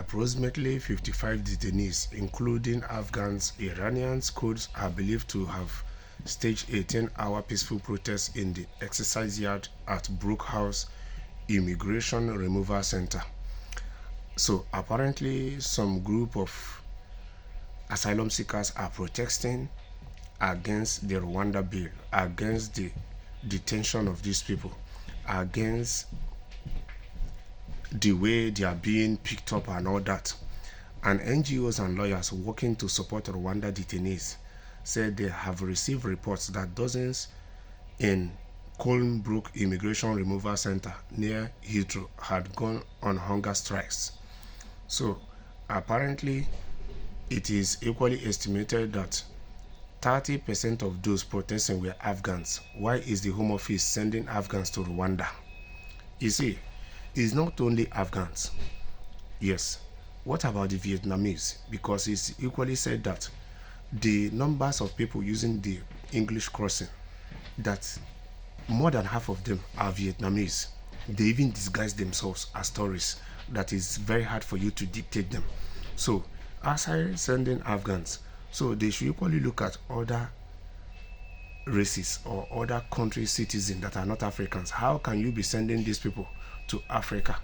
Approximately 55 detainees, including Afghans, Iranians, Kurds, are believed to have staged a 10-hour peaceful protest in the exercise yard at Brook House Immigration Removal Center. So apparently some group of asylum seekers are protesting against the Rwanda bill, against the detention of these people, against the way they are being picked up and all that. And NGOs and lawyers working to support Rwanda detainees said they have received reports that dozens in Colnbrook Immigration Removal Center near Heathrow had gone on hunger strikes. So apparently it is equally estimated that 30% of those protesting were Afghans. Why is the Home Office sending Afghans to Rwanda? You see, it's not only Afghans. Yes. What about the Vietnamese? Because it's equally said that the numbers of people using the English crossing, that more than half of them are Vietnamese. They even disguise themselves as tourists. That is very hard for you to dictate them. So, aside sending Afghans, so they should equally look at other races or other country citizens that are not Africans. How can you be sending these people to Africa,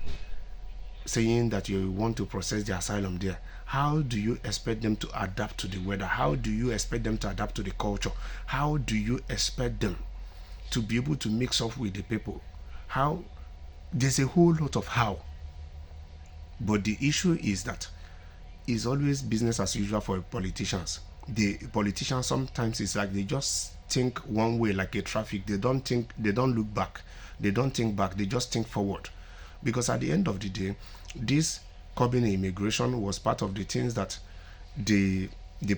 saying that you want to process the asylum there? How do you expect them to adapt to the weather? How do you expect them to adapt to the culture? How do you expect them to be able to mix up with the people? How? There's a whole lot of how. But the issue is that it's always business as usual for politicians. The politicians sometimes, it's like they just think one way, like a traffic. They don't think, they don't look back, they don't think back, they just think forward. Because at the end of the day, this curbing immigration was part of the things that the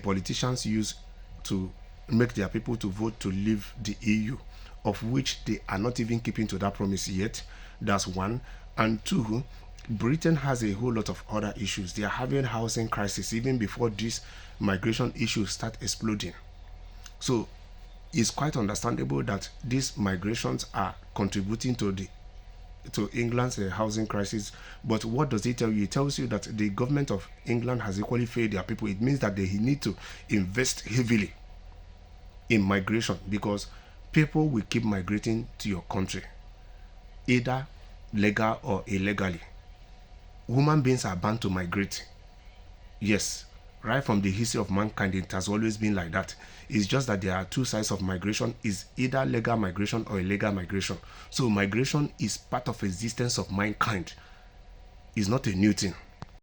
politicians use to make their people to vote to leave the EU, of which they are not even keeping to that promise yet. That's one. And two, Britain has a whole lot of other issues. They are having housing crisis even before these migration issues start exploding. So it's quite understandable that these migrations are contributing to England's housing crisis. But what does it tell you? It tells you that the government of England has equally failed their people. It means that they need to invest heavily in migration, because people will keep migrating to your country, either legal or illegally. Human beings are bound to migrate. Yes, right from the history of mankind, it has always been like that. It's just that there are two sides of migration: is either legal migration or illegal migration. So migration is part of existence of mankind. It's not a new thing.